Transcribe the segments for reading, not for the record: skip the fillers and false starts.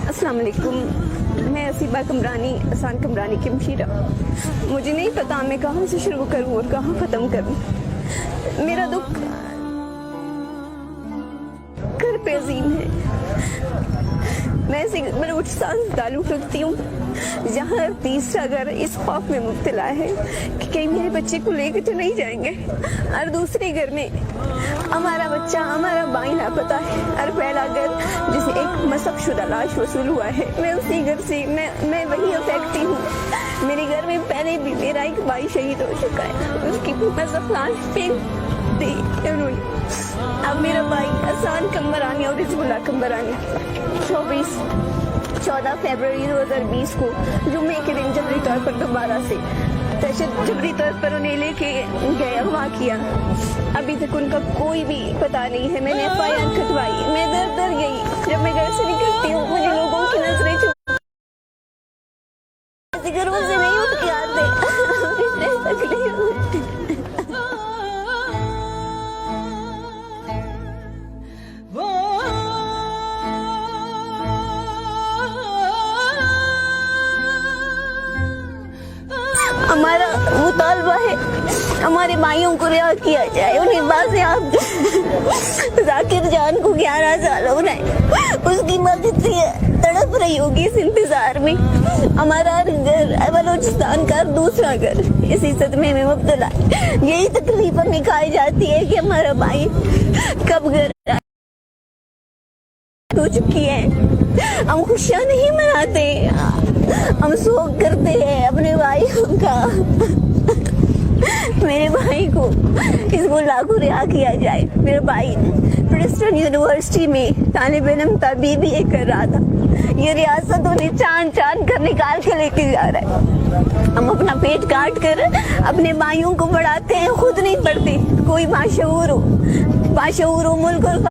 अस्सलाम वालेकुम। मैं असीबा कमरानी, असान कमरानी की मशीरा। मुझे नहीं पता मैं कहाँ से शुरू करूँ और कहाँ ख़त्म करूँ। मेरा दुख घर पे अजीम है। मैं ऐसे बलूचिस्तान से ताल्लुक़ रखती हूँ जहाँ तीसरा घर इस खौफ में मुब्तला है कि कहीं मेरे बच्चे को लेकर तो नहीं जाएंगे। और दूसरे घर में हमारा बच्चा, हमारा भाई लापता है। और पहला घर जिसे एक मसक शुदा लाश वसूल हुआ है, मैं उसी घर से मैं वही अफेक्टी हूँ। मेरे घर में पहले भी मेरा एक भाई शहीद हो चुका है, उसकी मसक लाश फेंक दी उन्होंने। अब मेरा भाई असान कमरानी और हिजबुल्लाह कमरानी 14 फरवरी 2020 को जुम्मे के दिन जबरी तौर पर दोबारा से जबरी तौर पर उन्हें लेके गए, अगवा किया। अभी तक उनका कोई भी पता नहीं है। मैंने FIR कटवाई, मैं दर गई। जब मैं घर से निकलती हूँ मुझे लोगों की नजरें घरों से नहीं उठ के आते। हमारा मुतालबा है हमारे भाइयों को रिहा किया जाए। उन्हें बाज़ेआब जाकिर जान को 11 साल हो रहे, उसकी मदद से तड़प रही होगी इस इंतजार में। हमारा घर बलूचिस्तान का दूसरा घर इसी सदमे में मुब्तला है। यही तकलीफ हमें खाई जाती है कि हमारा भाई कब घर हो चुकी है। हम खुशियाँ नहीं मनाते, हम शोक करते हैं अपने भाई का। मेरे भाई को हिजबुल्लाह को रिहा किया जाए। मेरा भाई प्रिंसटन यूनिवर्सिटी में तालिब इल्म था, BBA कर रहा था। ये रियासत उन्हें चांद कर निकाल के लेके जा रहा है। हम अपना पेट काट कर अपने भाइयों को पढ़ाते हैं, खुद नहीं पढ़ते। कोई बाशऊर हो मुल्क और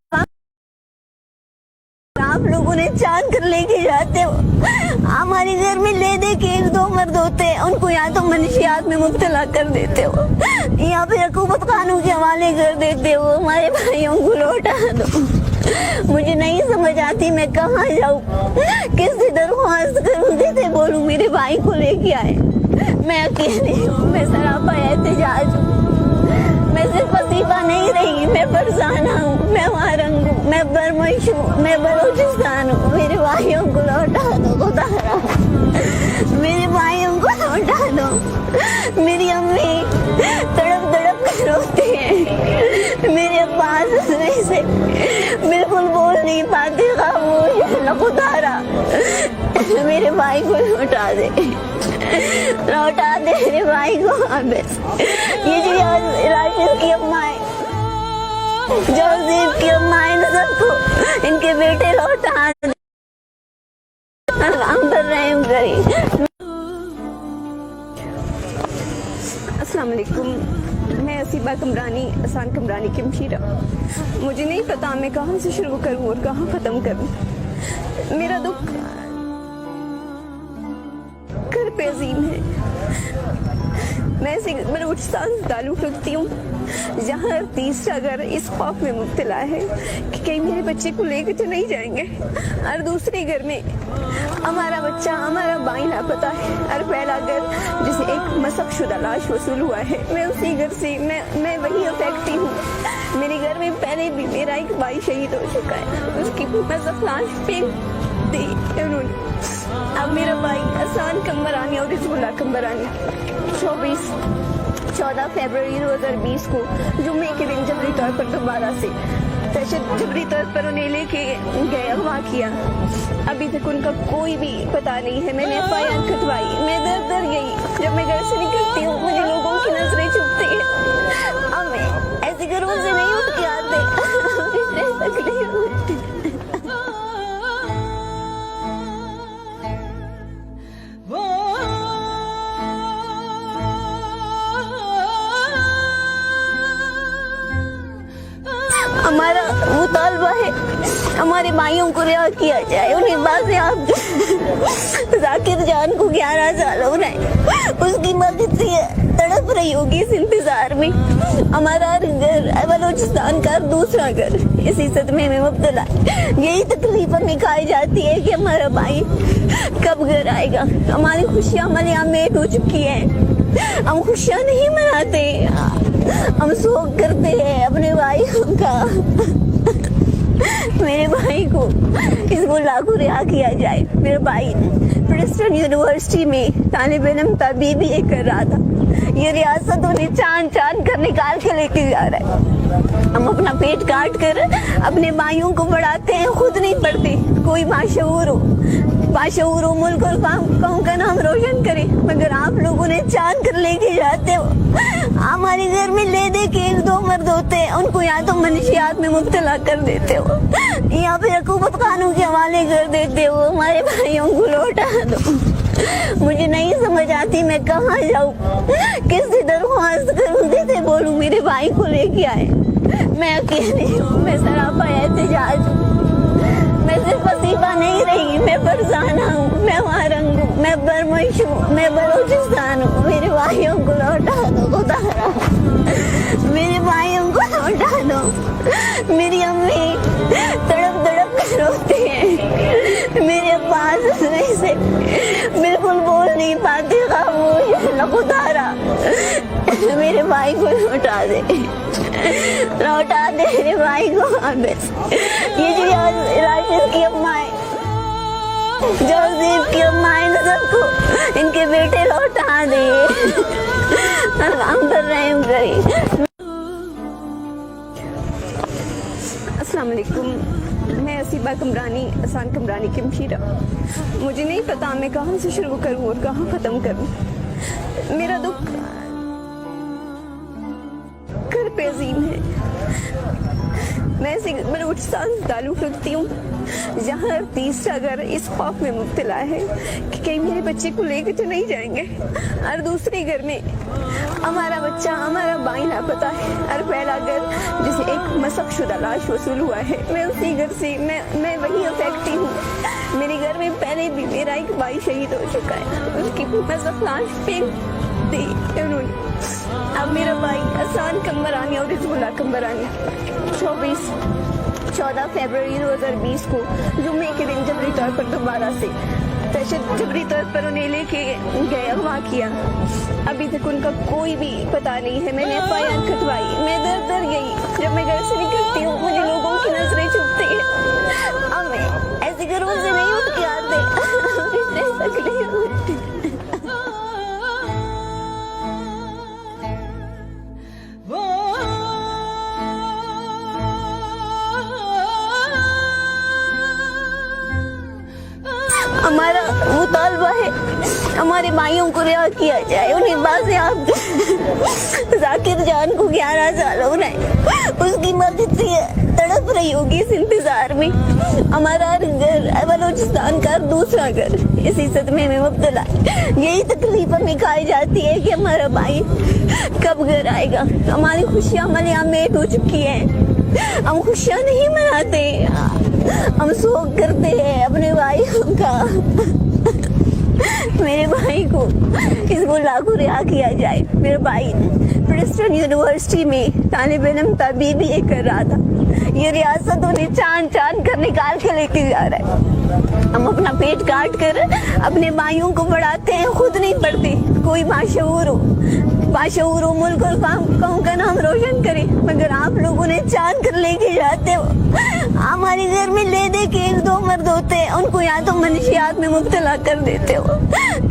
आप लोग उन्हें चांद कर लेके जाते हो। हमारे घर में ले दे के 1-2 मर्द होते हैं, उनको या तो मनशियात में मुब्तला कर देते हो या फिर हुकूमत कानून के हवाले कर देते हो। हमारे भाइयों को लौटा दो। मुझे नहीं समझ आती मैं कहाँ जाऊँ, किससे दरख्वास्त करूँ, किसे बोलूँ मेरे भाई को लेके आए। मैं अकेली हूँ, मैं सरापा एहतिजाज हूँ। मैं सिर्फ वसीफा नहीं रही, मैं फरजाना हूँ, मैं वारंग हूँ, मैं बरमश हूँ, मैं बलूचिस्तान हूँ। मेरे भाइयों को लौटा दो खुदा, मेरे भाइयों को लौटा दो। मेरी अम्मी तड़प कर रोती है, मेरे पास हंसने से बिल्कुल बोल नहीं पाते, खामोश खुदारा। मेरे भाई को लौटा दे मेरे भाई को वापस। ये जो राशिद की अम्मा है, जोसेफ की अम्मा है, सबको इनके बेटे लौटा दे। हम कर रहे हैं करी। अस्सलाम वालेकुम। मैं असीबा कमरानी, असान कमरानी की मशीरा। मुझे नहीं पता मैं कहाँ से शुरू करूँ और कहाँ ख़त्म करूँ। मेरा दुख घर पे अजीम है। मैं ऐसे बलूचिस्तान से ताल्लुक़ रखती हूँ जहाँ तीसरा घर इस खौफ में मुब्तला है कि कहीं मेरे बच्चे को लेकर तो नहीं जाएंगे। और दूसरे घर में हमारा बच्चा, हमारा भाई लापता है। और पहला घर जिसे एक मसक शुदा लाश वसूल हुआ है, मैं उसी घर से मैं वही अफेक्टी हूँ। मेरे घर में पहले भी मेरा एक भाई शहीद हो चुका है, उसकी मसक लाश फेंक दी उन्होंने। अब मेरा भाई असान कमरानी और हिजबुल्लाह कमरानी 14 फरवरी 2020 को जुम्मे के दिन जबरी तौर पर दोबारा से जबरी तौर पर उन्हें लेके गए, अगवा किया। अभी तक उनका कोई भी पता नहीं है। मैंने FIR कटवाई, मैं दर गई। जब मैं घर से निकलती हूँ मुझे लोगों की नजरें चुभती हैं। हम ऐसे घरों से नहीं उठ के आते। हमारा मुतालबा है हमारे भाइयों को रिहा किया जाए। उन्हें बाज़ेआब जाकिर जान को 11 साल हो रहे हैं, उसकी मदद से तड़प रही होगी इस इंतजार में। हमारा घर बलोचिस्तान का दूसरा घर इसी सदमे में मुब्तला है। यही तकलीफ हमें खाई जाती है कि हमारा भाई कब घर आएगा। हमारी खुशियाँ मलियामेट हो चुकी हैं, हम खुशियाँ नहीं मनाते, हम शोक करते हैं अपने भाई का। मेरे भाई को इसको लागू रिहा किया जाए। मेरा भाई प्रिंसटन यूनिवर्सिटी में तालिब इल्म तबीबी कर रहा था। ये रियासत उन्हें चांद कर निकाल के लेके जा रहा है। हम अपना पेट काट कर अपने भाइयों को बढ़ाते हैं, खुद नहीं पढ़ते। कोई बाशऊर हो मुल्क और कौम का नाम रोशन करे, मगर आप लोगों ने चांद कर लेके जाते हो। हमारे घर में ले दे के 1-2 मर्द होते हैं, उनको या तो मनशियात में मुब्तला कर देते हो या फिर हुकूमत कानून के हवाले कर देते हो। हमारे भाइयों को लौटा दो। मुझे नहीं समझ आती मैं कहाँ जाऊँ, किससे दरख्वास्त करूँ, कैसे बोलूँ मेरे भाई को लेके आए। मैं अकेली हूँ, मैं सरापा एहतिजाज हूँ। मैं सिर्फ वसीफा नहीं रही, मैं फरजाना हूँ, मैं वारंग हूँ, मैं बरमश हूँ, मैं बलोचिस्तान हूँ। मेरे भाइयों को लौटा दो खुदा, मेरे भाइयों को लौटा दो। मेरी अम्मी तड़प कर रोती है, मेरे अब्बास से बिल्कुल बोल नहीं पाते, खामोश खुदारा। मेरे भाई को लौटा दे मेरे भाई को वापस। ये जो राशिद की अम्मा है, जोसेफ की अम्मा है, सबको इनके बेटे लौटा दे। हम कर रहे हैं। अस्सलाम वालेकुम, मैं असीबा कमरानी, असान कमरानी की मशीरा। मुझे नहीं पता मैं कहाँ से शुरू करूँ और कहाँ ख़त्म करूँ। मेरा दुख घर पे अजीम है। मैं ऐसे बलूचिस्तान से ताल्लुक़ रखती हूँ जहाँ तीसरा घर इस खौफ में मुब्तला है कि कहीं मेरे बच्चे को लेकर तो नहीं जाएंगे। और दूसरे घर में हमारा बच्चा, हमारा भाई लापता है। और पहला घर जिसे एक मसक शुदा लाश वसूल हुआ है, मैं उसी घर से मैं वही अफेक्टी हूँ। मेरे घर में पहले भी मेरा एक भाई शहीद हो चुका है, उसकी मसक लाश फेंक दी उन्होंने। अब मेरा भाई असान कमरानी और रिजवुल्लाह कमरानी 14 फरवरी 2020 को जुम्मे के दिन जबरी तौर पर दोबारा से जबरी तौर पर उन्हें लेके गए, अगवा किया। अभी तक उनका कोई भी पता नहीं है। मैंने FIR कटवाई, मैं दर गई। जब मैं घर से निकलती हूँ मुझे लोगों की नजरें चुभती है। अब ऐसे घरों से नहीं उठ के आते। हमारा मुतालबा है हमारे भाइयों को रिहा किया जाए। उन्हें बाज़ेआब जाकिर जान को 11 साल हो रहे हैं, उसकी मदद से तड़प रही होगी इस इंतजार में। हमारा घर बलोचिस्तान का दूसरा घर इसी सदमे में मुब्तला है। यही तकलीफ हमें खाई जाती है कि हमारा भाई कब घर आएगा। हमारी खुशियाँ मलियामेट हो चुकी हैं, हम खुशियाँ नहीं मनाते, हम शोक करते हैं अपने भाई का। मेरे भाई को इसको लागू रिहा किया जाए। मेरा भाई प्रिंसटन यूनिवर्सिटी में तालिब इल्म तबीबी कर रहा था। ये रियासत उन्हें चांद कर निकाल के लेके जा रहा है। हम अपना पेट काट कर अपने भाइयों को बढ़ाते हैं, खुद नहीं पढ़ते। कोई बाशऊर हो मुल्क और कौम का नाम रोशन करे, मगर आप लोगों ने चांद कर लेके जाते हो। हमारे घर में ले दे के 1-2 मर्द होते हैं, उनको या तो मनशियात में मुब्तला कर देते हो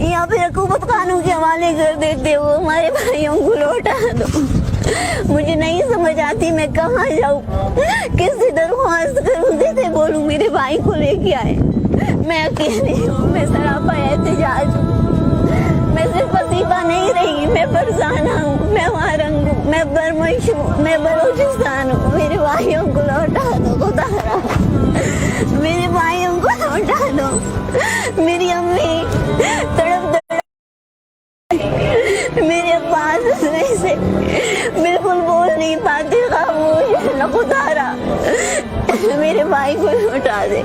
या फिर हुकूमत कानून के हवाले कर देते हो। हमारे भाइयों को लौटा दो। मुझे नहीं समझ आती मैं कहाँ जाऊँ, किससे दरख्वास्त करूँ, कैसे बोलूँ मेरे भाई को लेके आए। मैं अकेली हूँ, मैं सरापा एहतिजाज हूँ। मैं सिर्फ वसीफा नहीं रही, मैं फरजाना हूँ, मैं वारंग हूँ, मैं बरमश हूँ, मैं बलोचिस्तान हूँ। मेरे भाइयों को लौटा दो खुदा, मेरे भाइयों को लौटा दो। मेरी अम्मी तड़प मेरे अब्बास से बिल्कुल बोल नहीं पाते, खामोश खुदारा। मेरे भाई को लौटा दे,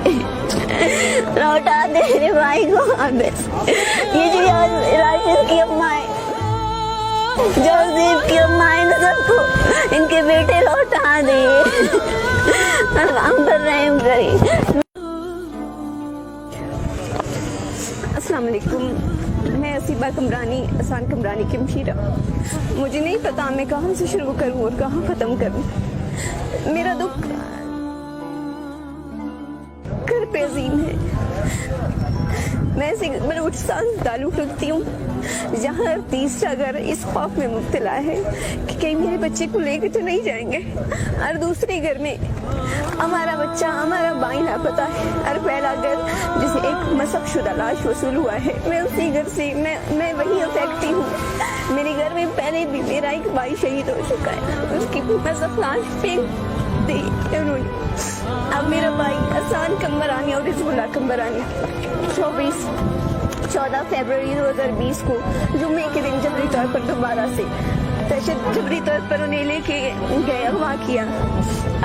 लौटा दे मेरे भाई को वापस। ये जो राशिद की अम्मा है, जोसेफ की अम्मा है ना, सबको इनके बेटे लौटा दे, हम पर रहम करे। अस्सलाम वालेकुम, मैं असीबा कमरानी, असान कमरानी की मशीरा। मुझे नहीं पता मैं कहाँ से शुरू करूँ और कहाँ ख़त्म करूँ। मेरा दुख घर पे अजीम है। मैं बलूचिस्तान से ताल्लुक़ रखती हूँ, जहाँ तीसरा घर इस खौफ में मुब्तला है कि कहीं मेरे बच्चे को लेकर तो नहीं जाएंगे, और दूसरे घर में हमारा बच्चा, हमारा भाई लापता है, और पहला घर जिसे एक मसक शुदा लाश वसूल हुआ है, मैं उसी घर से मैं वही अफेक्टी हूँ। मेरे घर में पहले भी मेरा एक भाई शहीद हो चुका है, उसकी मसक लाश फेंक दी उन्होंने। अब मेरा भाई असान कमरानी और रिजवुल्लाह कमरानी 14 फरवरी 2020 को जुम्मे के दिन जबरी तौर पर दोबारा से जबरी तौर पर उन्हें लेके गए, अगवा किया।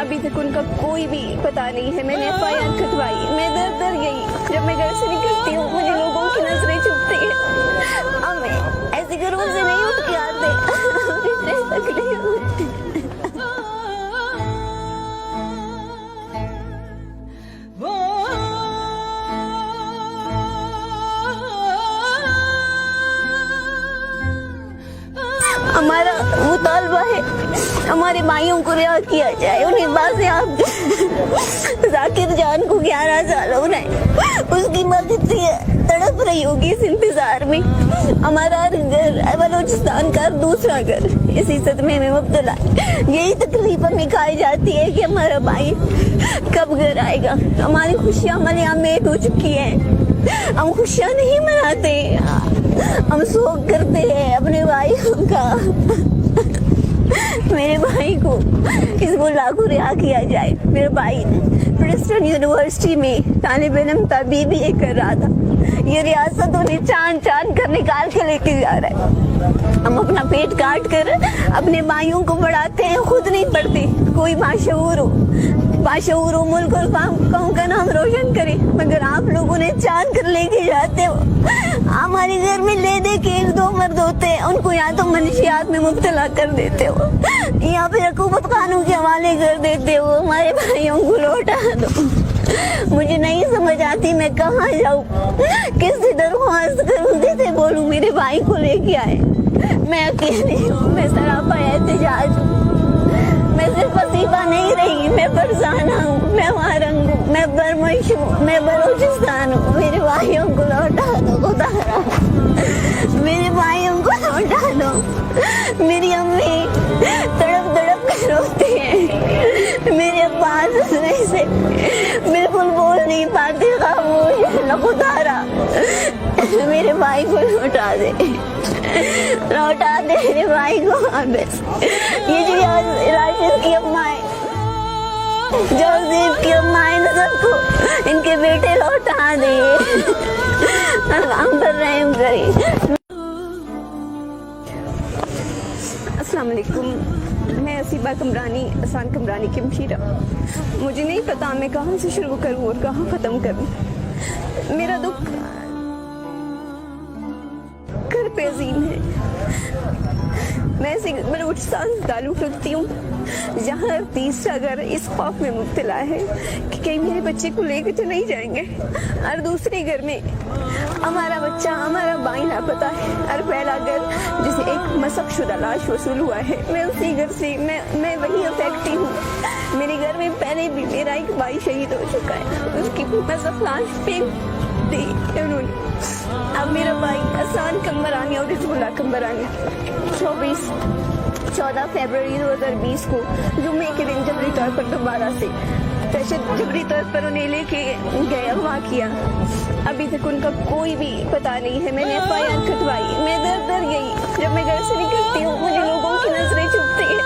अभी तक उनका कोई भी पता नहीं है। मैंने FIR कटवाई, मैं दर दर गई। जब मैं घर से निकलती हूँ मुझे लोगों की नजरें चुभती है। अब मैं ऐसे घरों से नहीं उठ के आते, तक नहीं होती। हमारा मुतालबा है हमारे भाइयों को रिहा किया जाए, उन्हें बाज़ियाब जाकिर जान को 11 साल हो रहे हैं, उसकी मदद से तड़प रही होगी इस इंतजार में। हमारा घर बलूचिस्तान का दूसरा घर इसी सदमे में मुब्तला है। यही तकलीफ हमें खाई जाती है कि हमारा भाई कब घर आएगा। हमारी खुशियाँ मलियामेट हो चुकी हैं, हम खुशियाँ नहीं मनाते, हम शोक करते हैं अपने भाई का। मेरे भाई को हिज़्बुल्लाह को रिहा किया जाए। मेरा भाई प्रिंसटन यूनिवर्सिटी में तालिब इल्म था, BBA कर रहा था। ये रियासत उन्हें चांद कर निकाल के लेके जा रहा है। हम अपना पेट काट कर अपने भाइयों को पढ़ाते हैं, खुद नहीं पढ़ते। कोई बाशऊर हो मुल्क और कौम का नाम रोशन करे, मगर आप लोग उन्हें चांद कर लेके जाते हो। हमारे घर में ले दे के 1-2 मर्द होते हैं, उनको या तो मनशियात में मुब्तला कर देते हो या फिर हुकूमत खानों के हवाले कर देते हो। हमारे भाइयों को लौटा दो। मुझे नहीं समझ आती मैं कहाँ जाऊँ, किससे दरख्वास्त करूँ, किसे बोलूँ मेरे भाई को लेके आए। मैं अकेली हूँ, मैं सरापा एहतिजाज हूँ। मैं सिर्फ असीबा नहीं रही, मैं फरजाना हूँ, मैं वारंग हूँ, मैं बरमश हूँ, मैं बलूचिस्तान हूँ। मेरे भाइयों को लौटा दो खुदा, मेरे भाइयों को लौटा दो। मेरी अम्मी तड़प कर रोती है, मेरे अब्बास से बिल्कुल बोल नहीं पाते, खामोश है खुदारा। मेरे भाई को लौटा दे, लौटा दे मेरे भाई को वापस। ये जो राशिद की अम्मा है, जोसेफ की अम्मा है ना, सबको इनके बेटे लौटा दे, हम पर रहम करे। अस्सलाम वालेकुम, मैं असीबा कमरानी, असान कमरानी की मशीरा। मुझे नहीं पता मैं कहाँ से शुरू करूँ और कहाँ ख़त्म करूँ। मेरा दुख घर पे अजीम है। मैं बलूचिस्तान से ताल्लुक़ रखती हूँ, जहाँ तीसरा घर इस खौफ में मुब्तला है कि कहीं मेरे बच्चे को लेकर तो नहीं जाएंगे, और दूसरे घर में हमारा बच्चा, हमारा भाई लापता है, और पहला घर जिसे एक मसक शुदा लाश वसूल हुआ है, मैं उसी घर से मैं वही अफेक्टी हूँ। मेरे घर में पहले भी मेरा एक भाई शहीद हो चुका है, उसकी मसक लाश फेंक दी उन्होंने। अब मेरा भाई असान कमरानी और रिजवुल्लाह कमरानी 14 फरवरी 2020 को जुम्मे के दिन जबरी तौर पर दोबारा से जबरी तौर पर उन्हें लेके गए, अगवा किया। अभी तक उनका कोई भी पता नहीं है। मैंने FIR कटवाई, मैं दर दर गई। जब मैं घर से निकलती हूँ मुझे लोगों की नजरें चुभती है।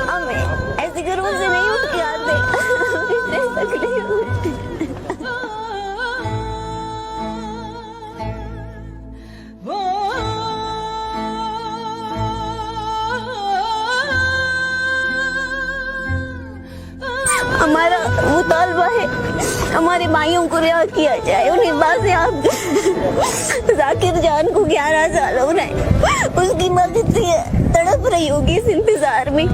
अब मैं ऐसे घरों से नहीं उठ के आते, तक नहीं होती। हमारा मुतालबा है हमारे भाइयों को रिहा किया जाए। उन्हें बाज़ेआब जाकिर जान को 11 साल हो रहे हैं, उसकी मदद से तड़प रही होगी इस इंतजार में।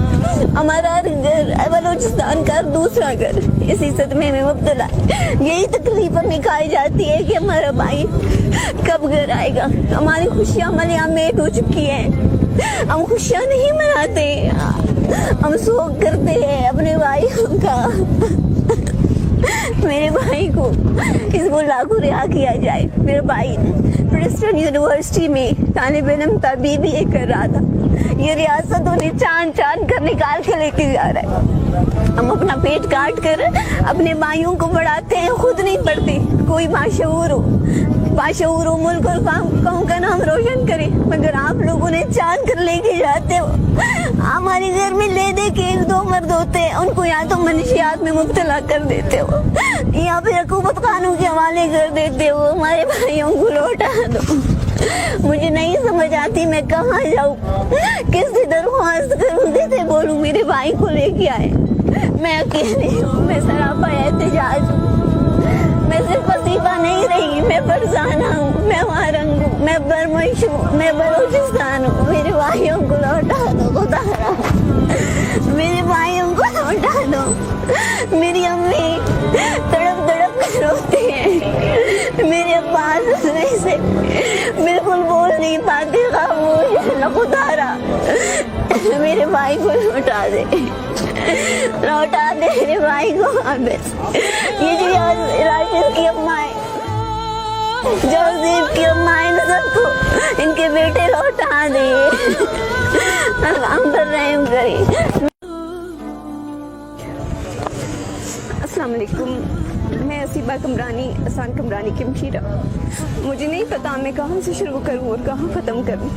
हमारा घर बलोचिस्तान का दूसरा घर इसी सदमे में मुब्तला है। यही तकलीफ हमें खाई जाती है कि हमारा भाई कब घर आएगा। हमारी खुशियाँ मलियामेट हो चुकी हैं, हम खुशियाँ नहीं मनाते, हम शोक करते हैं अपने भाई का। मेरे भाई को हिज़्बुल्लाह को रिहा किया जाए। मेरा भाई प्रिंसटन यूनिवर्सिटी में तालिब इल्म तबीबी कर रहा था। ये रियासत उन्हें चांद कर निकाल के लेके जा रहा है। हम अपना पेट काट कर अपने भाइयों को बढ़ाते हैं, खुद नहीं पढ़ते। कोई बाशऊर हो मुल्क और कौम का नाम रोशन करे, मगर आप लोगों ने चांद कर लेके जाते हो। हमारे घर में ले दे के 1-2 मर्द होते हैं, उनको या तो मनशियात में मुब्तला कर देते हो या फिर हुकूमत कानून के हवाले कर देते हो। हमारे भाइयों को लौटा दो। मुझे नहीं समझ आती मैं कहाँ जाऊँ, किससे दरख्वास्त करूँ, कैसे बोलूँ मेरे भाई को लेके आए। मैं अकेली हूँ, मैं सरापा एहतजाज हूँ। मैं सिर्फ वसीफा नहीं रही, मैं फरजाना हूँ, मैं वारंग हूँ, मैं बरमश हूँ, मैं बलोचिस्तान हूँ। मेरे भाइयों को लौटा दो खुदा, मेरे भाइयों को लौटा दो। मेरी अम्मी तड़प कर रोती है, मेरे अब्बास से बिल्कुल बोल नहीं पाते, खामोश खुदारा। मेरे भाई को लौटा दे मेरे भाई को वापस। ये जो राशिद की अम्मा है, जोसेफ की अम्मा है, इन सबको इनके बेटे लौटा दे। हम पर रहम करें। अस्सलाम वालेकुम, मैं असीबा कमरानी, असान कमरानी की मशीरा। मुझे नहीं पता मैं कहाँ से शुरू करूँ और कहाँ ख़त्म करूँ।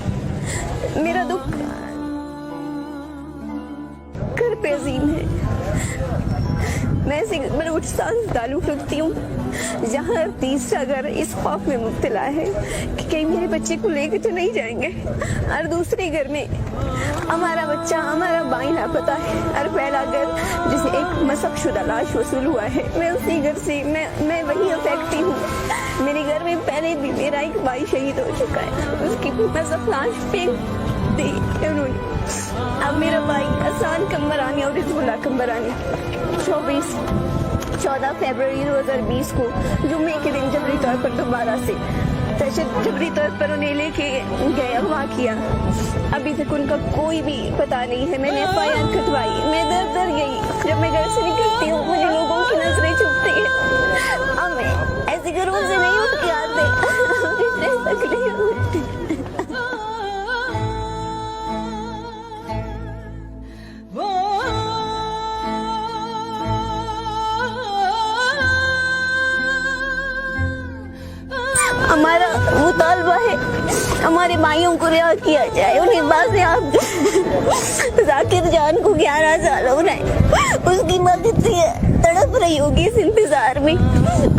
मेरा दुख घर पे अजीम है। मैं ऐसे बलूचिस्तान से ताल्लुक़ रखती हूँ जहाँ हर तीसरा घर इस खौफ में मुब्तला है कि कहीं मेरे बच्चे को लेकर तो नहीं जाएंगे। हर दूसरे घर में हमारा बच्चा, हमारा भाई लापता है। हर पहला घर जिसे एक मसक शुदा लाश वसूल हुआ है, मैं उसी घर से मैं वही अफेक्टी हूँ। मेरे घर में पहले भी मेरा एक भाई शहीद हो चुका है, उसकी मसक लाश फेंक दी उन्होंने। अब मेरा भाई असान कमरानी और हिज़्बुल्लाह कमरानी 14 फरवरी 2020 को जुम्मे के दिन जबरी तौर पर दोबारा से जबरी तौर पर उन्हें लेके गए, अगवा किया। अभी तक उनका कोई भी पता नहीं है। मैंने FIR कटवाई, मैं दर गई। जब मैं घर से निकलती हूँ मुझे लोगों की नजरें चुभती हैं। हम ऐसे घरों से नहीं उठ के आते, हमारा मुतालबा है हमारे भाइयों को रिहा किया जाए। उन्हें बाज़ेआब जाकिर जान को 11 साल हो रहे हैं, उसकी मदद से तड़प रही होगी इस इंतजार में।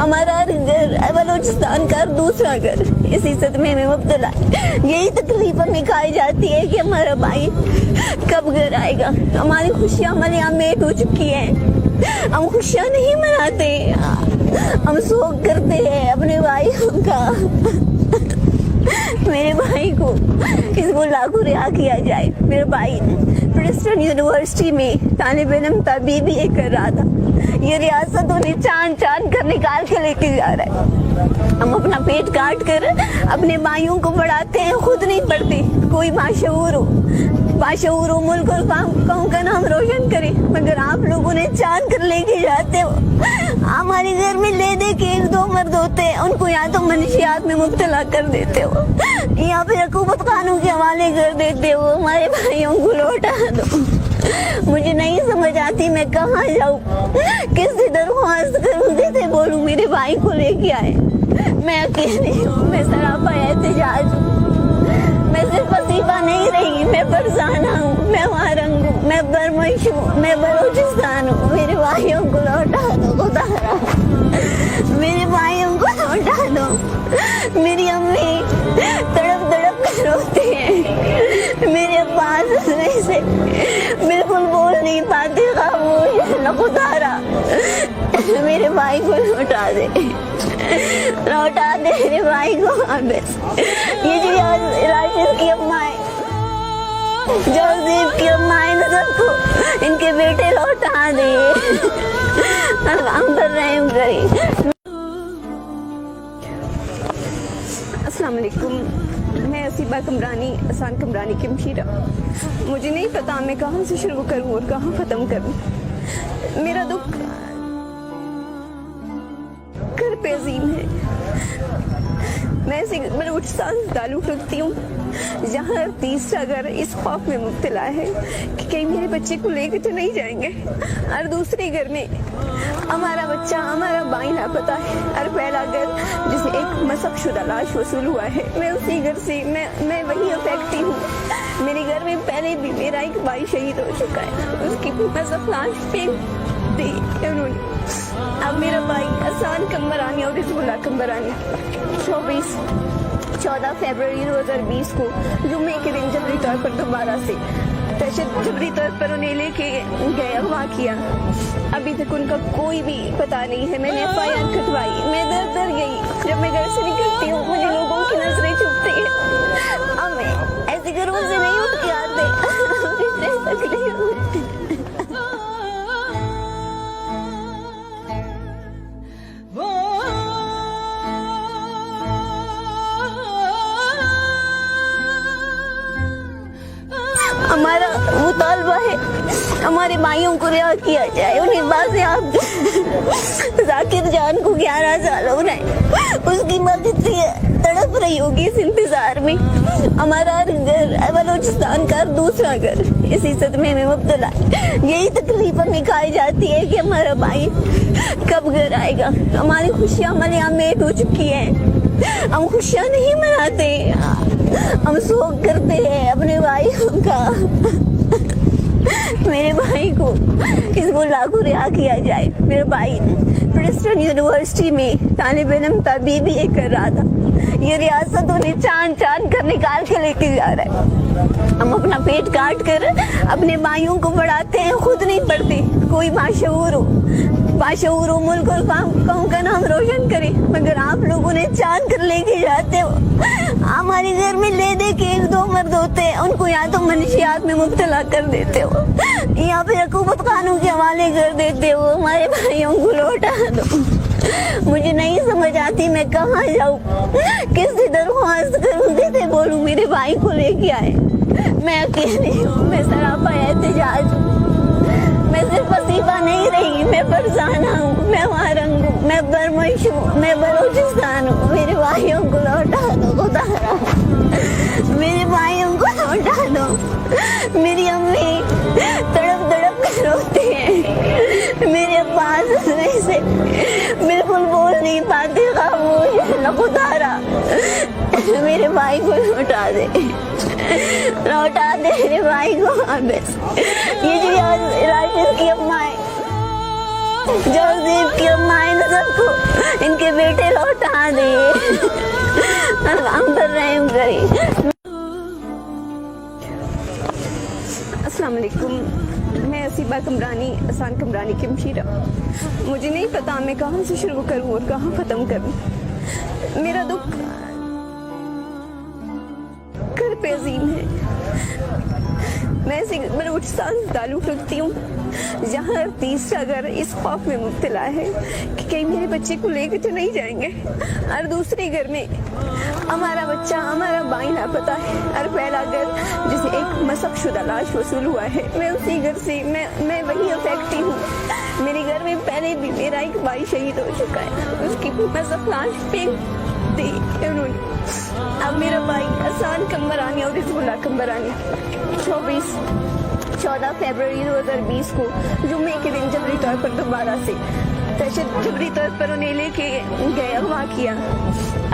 हमारा घर बलोचिस्तान का दूसरा घर इसी सदमे में मुब्तला है। यही तकलीफ हमें खाई जाती है कि हमारा भाई कब घर आएगा। हमारी खुशियाँ मलियामेट हो चुकी हैं, हम खुशियाँ नहीं मनाते, हम शोक करते हैं अपने भाई का। मेरे भाई को हिज़्बुल्लाह को रिहा किया जाए। मेरा भाई प्रिंसटन यूनिवर्सिटी में तालिब इल्म तबीबी कर रहा था। ये रियासत उन्हें चांद कर निकाल के लेके जा रहा है। हम अपना पेट काट कर अपने भाइयों को बढ़ाते हैं, खुद नहीं पढ़ते। कोई बाशऊर हो मुल्क और कौम का नाम रोशन करे, मगर आप लोगों ने चांद कर लेके जाते हो। हमारे घर में ले दे के 1-2 मर्द होते हैं, उनको या तो मनशियात में मुब्तला कर देते हो या फिर हुकूमत कानून के हवाले कर देते हो। हमारे भाइयों को लौटा दो। मुझे नहीं समझ आती मैं कहाँ जाऊँ, किससे दरख्वास्त करूँ, कैसे बोलूँ मेरे भाई को लेके आए। मैं अकेली हूँ, मैं सरापा एहतजाज हूँ। मैं सिर्फ वसीफा नहीं रही, मैं फरजाना हूँ, मैं वारंग हूँ, मैं बरमश हूँ, मैं बलोचिस्तान हूँ। मेरे भाइयों को लौटा दो खुदा, मेरे भाइयों को लौटा दो। मेरी अम्मी तड़प कर रोती है, मेरे अब्बास से बिल्कुल बोल नहीं पाते, खामोश खुदारा। मेरे भाई को लौटा दे, लौटा दे मेरे भाई को वापस। ये जो राशिद की अम्मा है, जोसेफ की अम्मा है ना, सबको इनके बेटे लौटा दे। हम पर रहम करे। अस्सलाम वालेकुम, मैं असीबा कमरानी, असान कमरानी की मशीरा। मुझे नहीं पता मैं कहाँ से शुरू करूँ और कहाँ ख़त्म करूँ। मेरा दुख घर पे अजीम है। मैं ऐसे बलूचिस्तान से ताल्लुक़ रखती हूँ जहाँ हर तीसरा घर इस खौफ में मुब्तला है कि कहीं मेरे बच्चे को लेकर तो नहीं जाएंगे। और दूसरे घर में हमारा बच्चा, हमारा भाई लापता है। और पहला घर जिसे एक मसक शुदा लाश वसूल हुआ है, मैं उसी घर से मैं वही अफेक्टी हूँ। मेरे घर में पहले भी मेरा एक भाई शहीद हो चुका है, उसकी मसक लाश फेंक दी उन्होंने। अब मेरा भाई असान कमरानी और हिजबुल्लाह कमरानी 14 फरवरी 2020 को जुम्मे के दिन जबरी तौर पर दोबारा से जबरी तौर पर उन्हें लेके गए, अगवा किया। अभी तक उनका कोई भी पता नहीं है। मैंने FIR कटवाई, मैं दर गई। जब मैं घर से निकलती हूँ मुझे लोगों की नजरें चुभती है। अब मैं ऐसे घरों से नहीं उठ के आते। हमारा मुतालबा है हमारे भाइयों को रिहा किया जाए। उन्हें बाज़ेआब जाकिर जान को 11 साल हो रहे हैं, उसकी मदद से तड़प रही होगी इस इंतजार में। हमारा घर बलूचिस्तान का दूसरा घर इसी सदमे में मुब्तला है। यही तकलीफ हमें खाई जाती है कि हमारा भाई कब घर आएगा। हमारी खुशियाँ मलियामेट हो चुकी है। हम खुशियाँ नहीं मनाते, हम शोक करते हैं अपने भाइयों का। मेरे भाई को हिजबुल्लाह को रिहा किया जाए। मेरा भाई प्रिंसटन यूनिवर्सिटी में तालिब इल्म था, BBA कर रहा था। ये रियासत उन्हें चांद कर निकाल के लेके जा रहा है। हम अपना पेट काट कर अपने भाइयों को पढ़ाते हैं, खुद नहीं पढ़ते। कोई बाशऊर हो मुल्क और कौम का नाम रोशन करे, मगर आप लोग उन्हें चांद कर लेके जाते हो। हमारे घर में ले दे के 1-2 मर्द होते हैं, उनको या तो मनशियात में मुब्तला कर देते हो या फिर हुकूमत कानून के हवाले कर देते हो। हमारे भाइयों को लौटा दो। मुझे नहीं समझ आती मैं कहाँ जाऊँ, किससे दरख्वास्त करूँ, कैसे बोलूँ मेरे भाई को लेके आए। मैं अकेली हूँ, मैं सरापा एहतिजाज हूँ। मैं सिर्फ वसीफा नहीं रही, मैं फरजाना हूँ, मैं वारंग हूँ, मैं बरमश हूँ, मैं बलूचिस्तान हूँ। मेरे भाइयों को लौटा दो खुदा, मेरे भाइयों को लौटा दो। मेरी अम्मी तड़प कर रोती है, मेरे अब्बा हंसने से बिल्कुल बोल नहीं पाते, खामोश खुदा। मेरे भाई को लौटा दे, लौटा दे मेरे भाई को वापस। ये जो राशिद की अम्मा है, जोसेफ की अम्मा है ना, सबको इनके बेटे लौटा दे। हम पर रहम करे। अस्सलाम वालेकुम, मैं असीबा कमरानी, असान कमरानी की मशीरा। मुझे नहीं पता मैं कहाँ से शुरू करूँ और कहाँ ख़त्म करूँ। मेरा दुख घर पे अजीम है। मैं ऐसे बलूचिस्तान से ताल्लुक़ रखती हूँ जहाँ हर तीसरा घर इस खौफ में मुब्तला है कि कहीं मेरे बच्चे को लेकर तो नहीं जाएंगे। और दूसरे घर में हमारा बच्चा, हमारा भाई लापता है। और पहला घर जिसे एक मसक शुदा लाश वसूल हुआ है, मैं उसी घर से मैं वही अफेक्टी हूँ। मेरे घर में पहले भी मेरा एक भाई शहीद हो चुका है, उसकी मसक लाश फेंक दी उन्होंने। अब मेरा भाई असान कमरानी और हिजबुल्लाह कमरानी 14 फरवरी 2020 को जुम्मे के दिन जबरी तौर पर दोबारा से जबरी तौर पर उन्हें लेके गए, अगवा किया।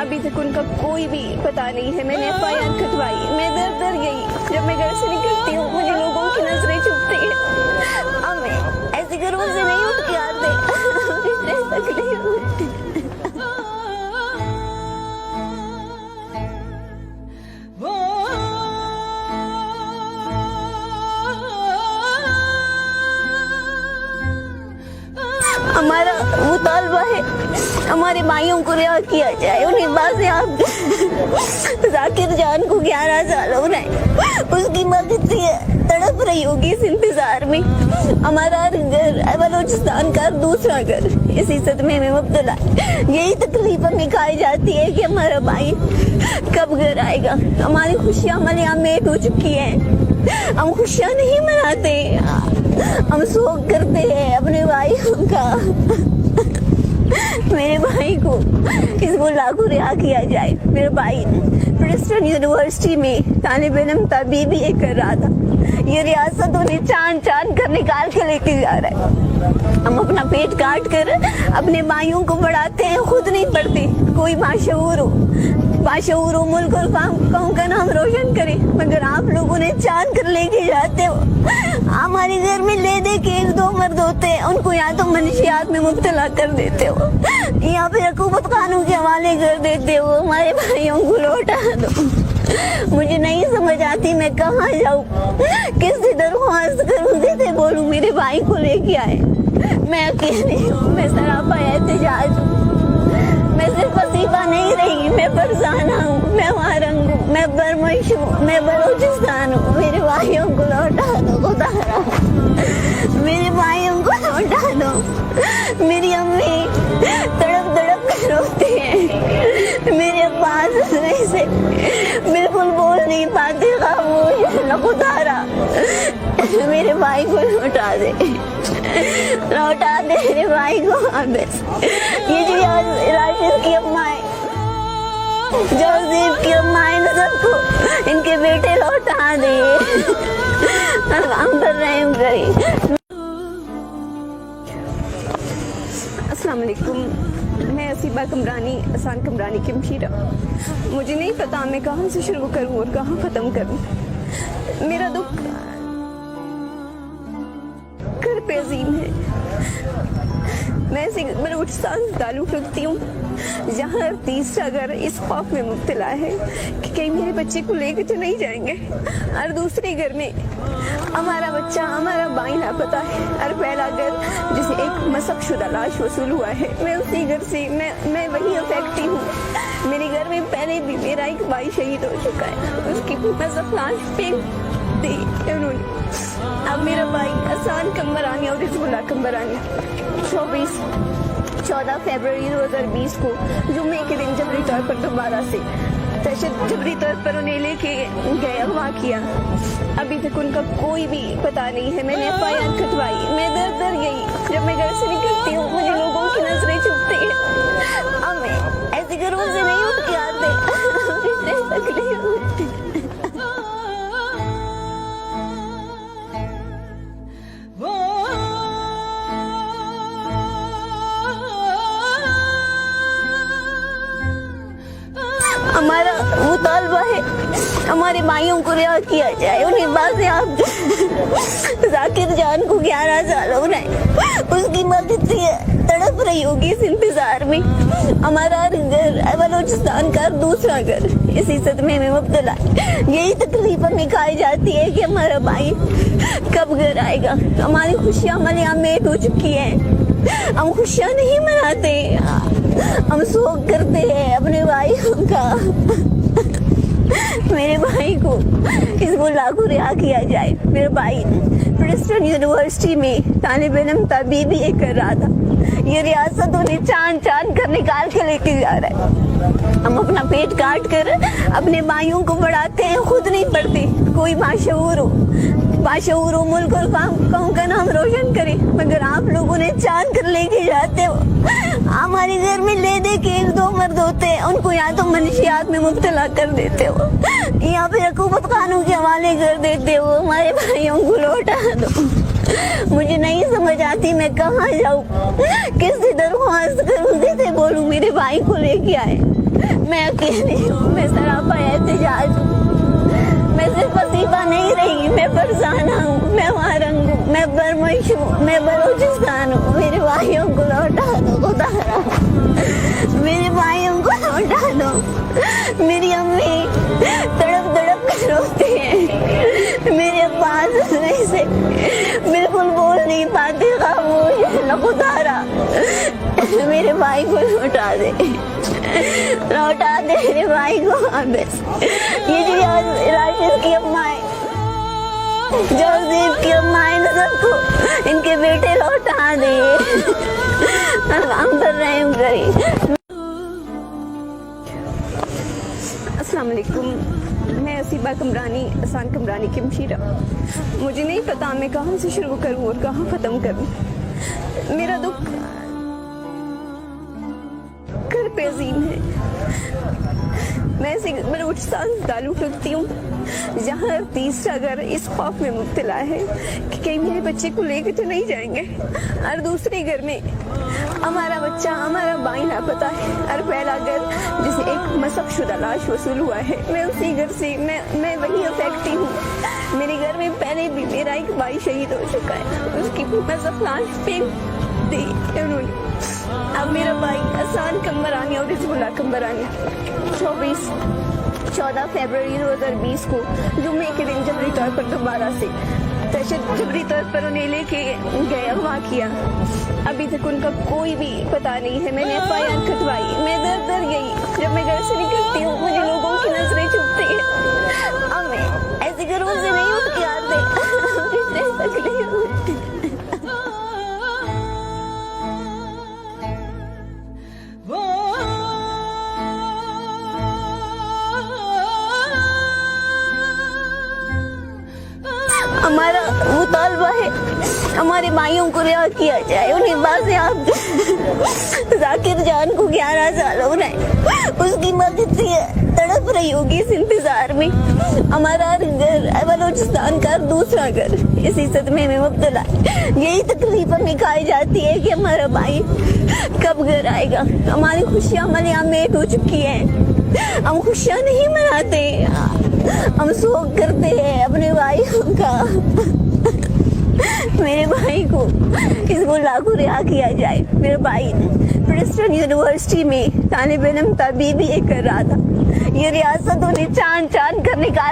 अभी तक उनका कोई भी पता नहीं है। मैंने FIR कटवाई, मैं दर गई। जब मैं घर से निकलती हूँ मुझे लोगों की नजरें चुभती है। अब मैं ऐसे घरों से नहीं उठ के आते। हमारा हमारे भाइयों को रिहा किया जाए। उन्हें बाज़ियाब जाकिर जान को 11 साल हो रहे हैं, उसकी माँ कितनी तड़प रही होगी इस इंतजार में। हमारा घर बलोचिस्तान का दूसरा घर इसी सदमे में मुब्तला है। यही तकलीफ हमें खाई जाती है कि हमारा भाई कब घर आएगा। हमारी खुशियाँ मलियामेट हो चुकी हैं, हम खुशियाँ नहीं मनाते, हम शोक करते हैं अपने भाइयों का। मेरे भाई को इस मुल्ला को रिहा किया जाए। मेरा भाई प्रिंसटन यूनिवर्सिटी में तालिब इल्म था, BBA कर रहा था। ये रियासत उन्हें चांद कर निकाल के लेके जा रहा है। हम अपना पेट काट कर अपने भाइयों को बढ़ाते हैं, खुद नहीं पढ़ते। कोई बाशऊर हो मुल्क और कौम का नाम रोशन करे, मगर आप लोग उन्हें चांद कर लेके जाते हो। हमारे घर में ले दे के 1-2 मर्द होते हैं, उनको यहाँ तो मनशियात में मुब्तला कर देते हो, यहाँ पे हुकूमत कानून के हवाले कर देते हो। हमारे भाइयों को लौटा दो। मुझे नहीं समझ आती मैं कहाँ जाऊँ, किससे दरख्वास्त करूँ, कैसे बोलूँ मेरे भाई को लेके आए। मैं अकेली हूँ, मैं सरापा एहतिजाज हूँ, मैं सिर्फ वजीफा नहीं रही, मैं फरजाना हूँ, मैं वारंग हूँ, मैं बरमश हूँ, मैं बलोचिस्तान हूँ। मेरे भाइयों को लौटा दो खुदारा, मेरे भाइयों को लौटा दो। मेरी अम्मी तड़प कर रोती है, मेरे पास हंसने से बिल्कुल बोल नहीं पाते, खामोश खुदारा। मेरे भाई को लौटा दे मेरे भाई को वापस। ये जो राशिद की अम्मा है, जोसेफ की अम्मा है, सबको इनके बेटे लौटा दे। हम पर रहम करें। अस्सलाम वालेकुम, मैं असीबा कमरानी, असान कमरानी की मशीरा। मुझे नहीं पता मैं कहाँ से शुरू करूँ और कहाँ ख़त्म करूँ। मेरा दुख घर पे अजीम है। मैं बलूचिस्तान से ताल्लुक़ रखती हूँ, जहाँ तीसरा घर इस खौफ में मुब्तला है कि कहीं मेरे बच्चे को लेकर तो नहीं जाएंगे। और दूसरे घर में हमारा बच्चा, हमारा भाई लापता है। और पहला घर जिसे एक मसक शुदा लाश वसूल हुआ है, मैं उसी घर से मैं वही अफेक्टी हूँ। मेरे घर में पहले भी मेरा एक भाई शहीद हो चुका है, उसकी मसक लाश फेंक दी उन्होंने। अब मेरा भाई असान कमरानी और हिजबुल्लाह कमरानी 14 फरवरी 2020 को जुम्मे के दिन जबरी तौर पर दोबारा से जबरी तौर पर उन्हें लेके गए, अगवा किया। अभी तक उनका कोई भी पता नहीं है। मैंने FIR कटवाई, मैं दर गई। जब मैं घर से निकलती हूँ मुझे लोगों की नजरें चुभती हैं। अब मैं ऐसे घरों से नहीं उठ के आते, तकलीफ होती। हमारा मुतालबा है हमारे भाइयों को रिहा किया जाए। उन्हें बाज़ियाब जाकिर जान को 11 साल हो रहे हैं, उसकी माँ कितनी तड़प रही होगी इस इंतजार में। हमारा घर बलोचिस्तान का दूसरा घर इसी सदमे में मुब्तला है। यही तकलीफ हमें खाई जाती है कि हमारा भाई कब घर आएगा। हमारी खुशियाँ मलियामेट हो चुकी हैं, हम खुशियाँ नहीं मनाते, हम शोक करते हैं अपने भाइयों का। मेरे भाई को इस मुल्ला को रिहा किया जाए। मेरा भाई प्रिंसटन यूनिवर्सिटी में तालिब इल्म था, BBA कर रहा था। ये रियासत उन्हें चांद कर निकाल के लेके जा रहा है। हम अपना पेट काट कर अपने भाइयों को बढ़ाते हैं, खुद नहीं पढ़ते। कोई बाशऊर हो मुल्क और कौम का नाम रोशन करे, मगर आप लोग उन्हें चांद कर लेके जाते हो। हमारे घर में ले दे के 1-2 मर्द होते हैं, उनको यहाँ तो मनशियात में मुब्तला कर देते हो, यहाँ पे हुकूमत कानून के हवाले कर देते हो। हमारे भाइयों को लौटा दो। मुझे नहीं समझ आती मैं कहाँ जाऊँ, किससे दरख्वास्त करूँ, कैसे बोलूँ मेरे भाई को लेके आए। मैं अकेली हूँ, मैं सरापा एहतिजाज हूँ, मैं सिर्फ वजीफा नहीं रही, मैं फरजाना हूँ, मैं वारंग हूँ, मैं बरमश हूँ, मैं बलोचिस्तान हूँ। मेरे भाइयों को लौटा दो खुदारा, मेरे भाइयों को लौटा दो। मेरी अम्मी तड़प कर रोती है, मेरे पास हंसने से बिल्कुल बोल नहीं पाते, खामोश खुदारा। میرے بھائی کو لوٹا دے میرے بھائی کو واپس. یہ جو راشد کی اماں ہے, جوزیف کی اماں ہے, سب کو ان کے بیٹے لوٹا دے. ہم پر رحم کرے. السلام علیکم, میں اسیبہ کمرانی, احسان کمرانی کی مشیرہ. مجھے نہیں پتا میں کہاں سے شروع کروں اور کہاں ختم کروں. میرا دکھ گھر پہ عظیم ہے. میں بلوچستان سے تعلق رکھتی ہوں, جہاں تیسرا گھر اس خوف میں مبتلا ہے کہ کہیں میرے بچے کو لے کے تو نہیں جائیں گے, اور دوسرے گھر میں ہمارا بچہ, ہمارا بھائی لاپتہ ہے, اور پہلا گھر جسے ایک مسخ شدہ لاش وصول ہوا ہے, میں اسی گھر سے میں وہی افیکٹی ہوں. میرے گھر میں پہلے بھی میرا ایک بھائی شہید ہو چکا ہے, اس کی مسخ لاش پھینک دی انہوں نے. اب میرا بھائی احسان کمرانی اور رضی اللہ کمرانی 14 فروری 2020 کو جمعے کے دن جبری طور پر دوبارہ سے جبری طور پر انہیں لے کے گئے, اغوا کیا. ابھی تک ان کا کوئی بھی پتہ نہیں ہے. میں نے FIR کٹوائی. میں در گئی. جب میں گھر سے نکلتی ہوں مجھے لوگوں کی نظریں چبھتی ہیں. اب میں ایسے گھروں سے نہیں اٹھ کے آتے, رشتے تک نہیں ہوتے. ہمارا مطالبہ ہے ہمارے بھائیوں کو رہا کیا جائے. انہیں بازیاب ذاکر جان کو 11 سال ہو رہے ہیں, اس کی ماں کتنی تڑپ رہی ہوگی اس انتظار میں. ہمارا گھر بلوچستان کا دوسرا گھر اسی صدمے میں مبتلا ہے. یہی تکلیف ہمیں کھائی جاتی ہے کہ ہمارا بھائی کب گھر آئے گا. ہماری خوشیاں ملیاں میٹ ہو چکی ہیں. ہم خوشیاں نہیں مناتے, ہم سوگ کرتے ہیں اپنے بھائیوں کا. میرے بھائی کو اس اللہ کو رہا کیا جائے. میرا بھائی پرنسٹن یونیورسٹی میں طالب علم تھا, BBA کر رہا تھا. یہ ریاست انہیں چاند کر نکال